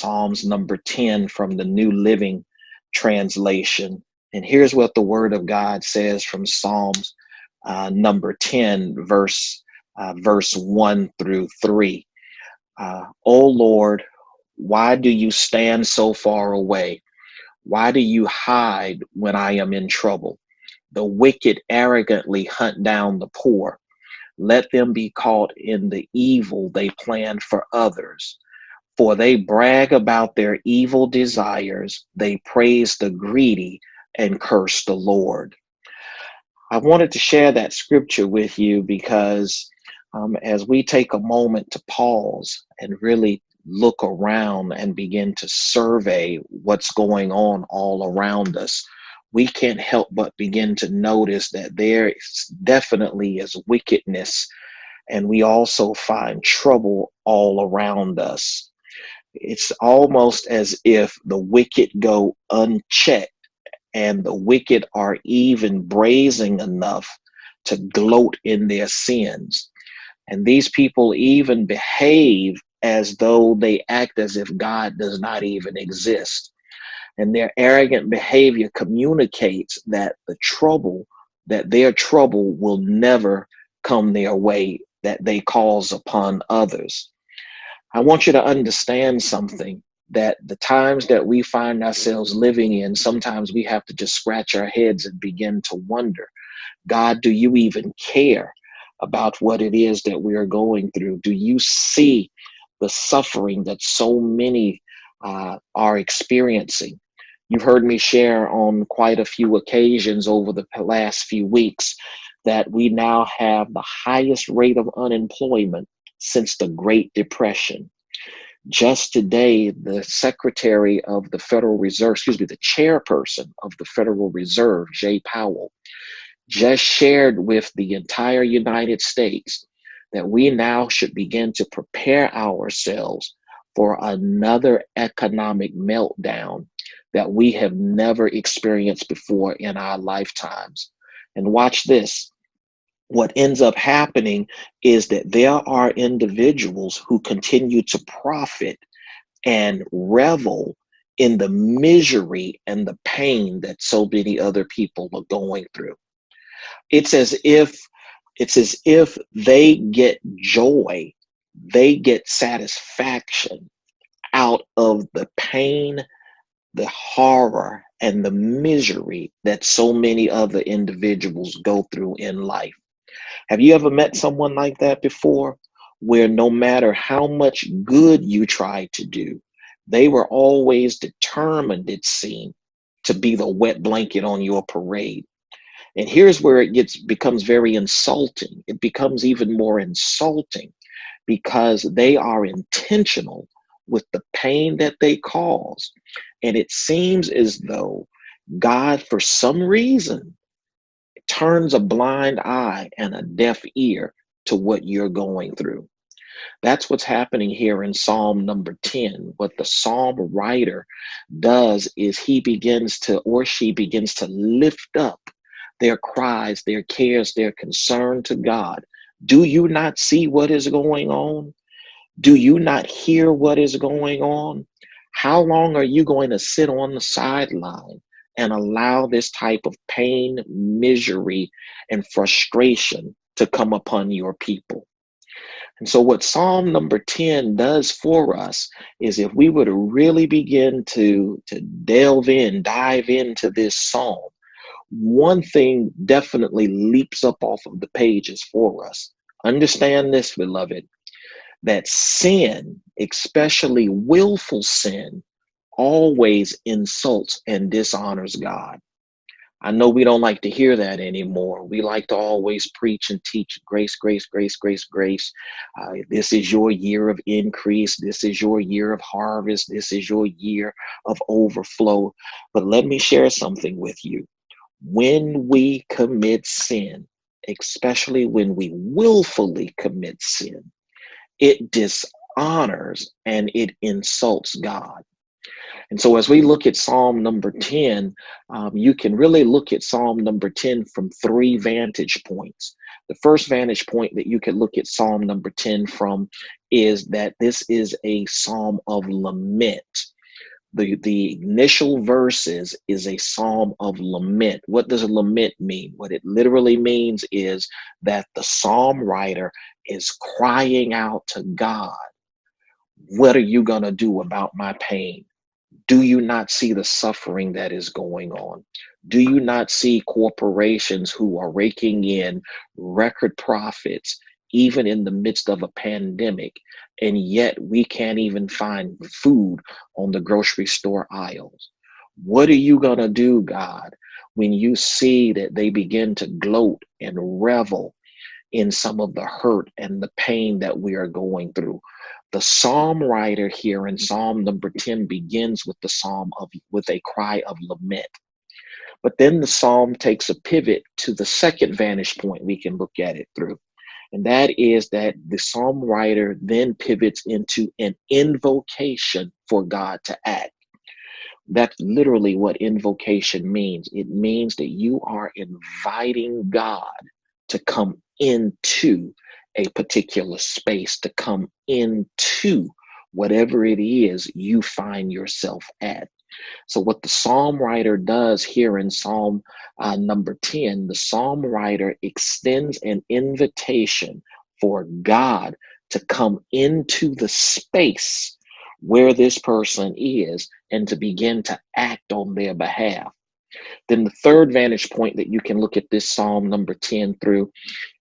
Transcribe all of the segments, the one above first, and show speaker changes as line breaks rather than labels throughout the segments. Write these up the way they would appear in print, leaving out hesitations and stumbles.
Psalms number 10 from the New Living Translation. And here's what the Word of God says from Psalms number 10, verse 1 through 3. O Lord, why do you stand so far away? Why do you hide when I am in trouble? The wicked arrogantly hunt down the poor. Let them be caught in the evil they plan for others. For they brag about their evil desires. They praise the greedy and curse the Lord. I wanted to share that scripture with you because as we take a moment to pause and really look around and begin to survey what's going on all around us, we can't help but begin to notice that there definitely is wickedness, and we also find trouble all around us. It's almost as if the wicked go unchecked, and the wicked are even brazen enough to gloat in their sins. And these people even behave as though they act as if God does not even exist. And their arrogant behavior communicates that their trouble will never come their way, that they cause upon others. I want you to understand something, that the times that we find ourselves living in, sometimes we have to just scratch our heads and begin to wonder, God, do you even care about what it is that we are going through? Do you see the suffering that so many are experiencing? You've heard me share on quite a few occasions over the last few weeks that we now have the highest rate of unemployment since the Great Depression. Just today, the Secretary of the Federal Reserve, the chairperson of the Federal Reserve, Jay Powell, just shared with the entire United States that we now should begin to prepare ourselves for another economic meltdown that we have never experienced before in our lifetimes. And watch this. What ends up happening is that there are individuals who continue to profit and revel in the misery and the pain that so many other people are going through. It's as if they get joy, they get satisfaction out of the pain, the horror, and the misery that so many other individuals go through in life. Have you ever met someone like that before, where no matter how much good you try to do, they were always determined, it seemed, to be the wet blanket on your parade? And here's where becomes very insulting. It becomes even more insulting because they are intentional with the pain that they cause. And it seems as though God, for some reason, turns a blind eye and a deaf ear to what you're going through. That's what's happening here in Psalm number 10. What the psalm writer does is he begins to, or she begins to lift up their cries, their cares, their concern to God. Do you not see what is going on? Do you not hear what is going on? How long are you going to sit on the sideline and allow this type of pain, misery, and frustration to come upon your people? And so what Psalm number 10 does for us is, if we were to really begin to dive into this psalm, one thing definitely leaps up off of the pages for us. Understand this, beloved, that sin, especially willful sin, always insults and dishonors God. I know we don't like to hear that anymore. We like to always preach and teach grace, grace, grace, grace, grace. This is your year of increase. This is your year of harvest. This is your year of overflow. But let me share something with you. When we commit sin, especially when we willfully commit sin, it dishonors and it insults God. And so as we look at Psalm number 10, you can really look at Psalm number 10 from three vantage points. The first vantage point that you can look at Psalm number 10 from is that this is a psalm of lament. The initial verses is a psalm of lament. What does a lament mean? What it literally means is that the psalm writer is crying out to God, what are you going to do about my pain? Do you not see the suffering that is going on? Do you not see corporations who are raking in record profits, even in the midst of a pandemic, and yet we can't even find food on the grocery store aisles? What are you going to do, God, when you see that they begin to gloat and revel in some of the hurt and the pain that we are going through? The psalm writer here in Psalm number 10 begins with with a cry of lament. But then the psalm takes a pivot to the second vantage point we can look at it through. And that is that the psalm writer then pivots into an invocation for God to act. That's literally what invocation means. It means that you are inviting God to come into a particular space, to come into whatever it is you find yourself at. So, what the psalm writer does here in Psalm number 10, the psalm writer extends an invitation for God to come into the space where this person is and to begin to act on their behalf. Then the third vantage point that you can look at this Psalm number 10 through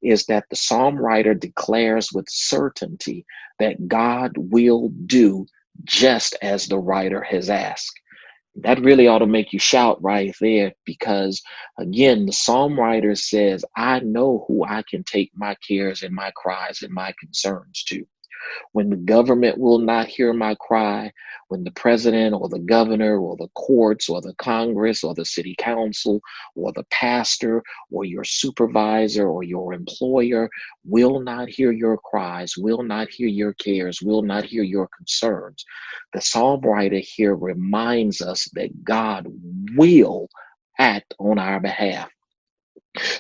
is that the psalm writer declares with certainty that God will do just as the writer has asked. That really ought to make you shout right there, because again, the psalm writer says, I know who I can take my cares and my cries and my concerns to. When the government will not hear my cry, when the president or the governor or the courts or the Congress or the city council or the pastor or your supervisor or your employer will not hear your cries, will not hear your cares, will not hear your concerns, the psalm writer here reminds us that God will act on our behalf.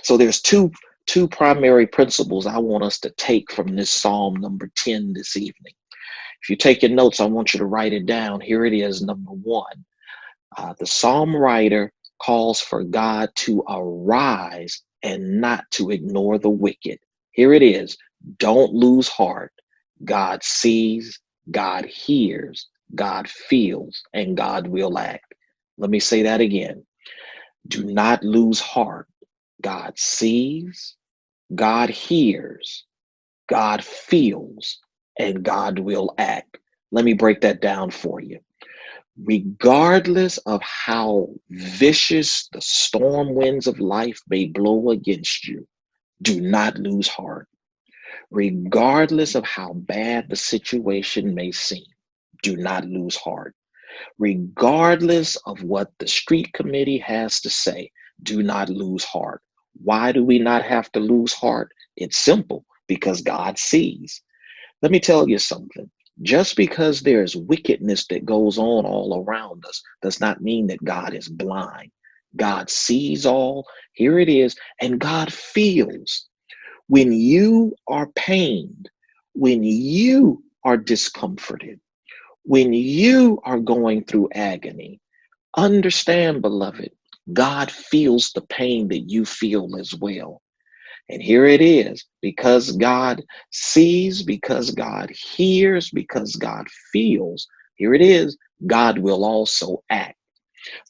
So there's two primary principles I want us to take from this Psalm number 10 this evening. If you're taking notes, I want you to write it down. Here it is, number one. The psalm writer calls for God to arise and not to ignore the wicked. Here it is. Don't lose heart. God sees, God hears, God feels, and God will act. Let me say that again. Do not lose heart. God sees, God hears, God feels, and God will act. Let me break that down for you. Regardless of how vicious the storm winds of life may blow against you, do not lose heart. Regardless of how bad the situation may seem, do not lose heart. Regardless of what the street committee has to say, do not lose heart. Why do we not have to lose heart? It's simple, because God sees. Let me tell you something. Just because there's wickedness that goes on all around us does not mean that God is blind. God sees all. Here it is. And God feels. When you are pained, when you are discomforted, when you are going through agony, understand, beloved, God feels the pain that you feel as well. And here it is, because God sees, because God hears, because God feels, here it is, God will also act.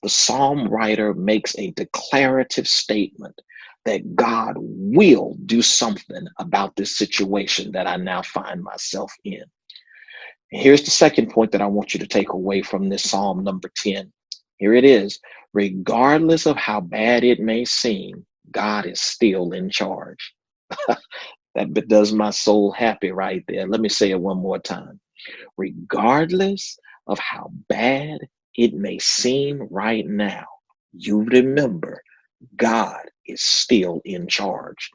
The psalm writer makes a declarative statement that God will do something about this situation that I now find myself in. And here's the second point that I want you to take away from this Psalm number 10. Here it is. Regardless of how bad it may seem, God is still in charge. That does my soul happy right there. Let me say it one more time. Regardless of how bad it may seem right now, you remember God is still in charge.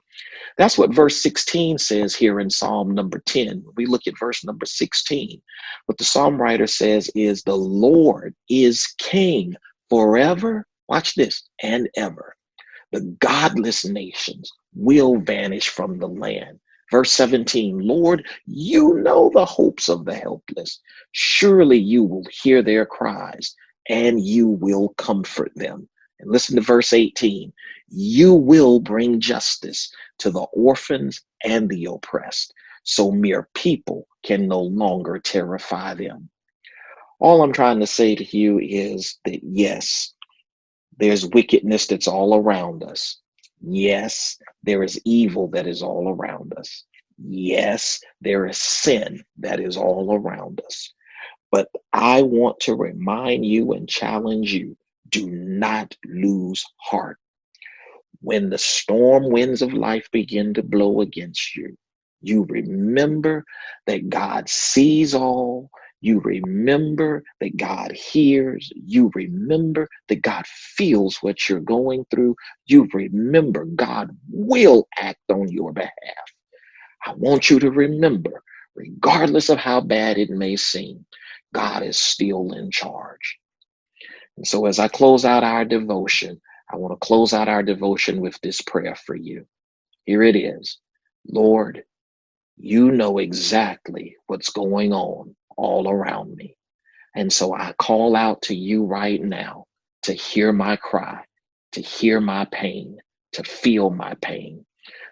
That's what verse 16 says here in Psalm number 10. We look at verse number 16. What the psalm writer says is, the Lord is king forever. Watch this, and ever. The godless nations will vanish from the land. Verse 17, Lord, you know the hopes of the helpless. Surely you will hear their cries and you will comfort them. And listen to verse 18, you will bring justice to the orphans and the oppressed, so mere people can no longer terrify them. All I'm trying to say to you is that yes, there's wickedness that's all around us. Yes, there is evil that is all around us. Yes, there is sin that is all around us. But I want to remind you and challenge you, do not lose heart. When the storm winds of life begin to blow against you, you remember that God sees all. You remember that God hears. You remember that God feels what you're going through. You remember God will act on your behalf. I want you to remember, regardless of how bad it may seem, God is still in charge. And so as I close out our devotion, I want to close out our devotion with this prayer for you. Here it is. Lord, you know exactly what's going on all around me. And so I call out to you right now to hear my cry, to hear my pain, to feel my pain.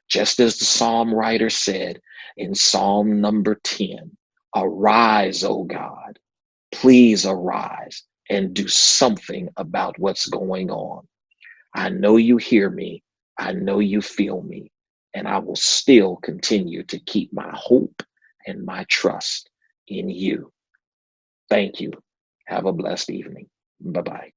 Just as the psalm writer said in Psalm number 10, arise, O God, please arise and do something about what's going on. I know you hear me. I know you feel me. And I will still continue to keep my hope and my trust in you. Thank you. Have a blessed evening. Bye-bye.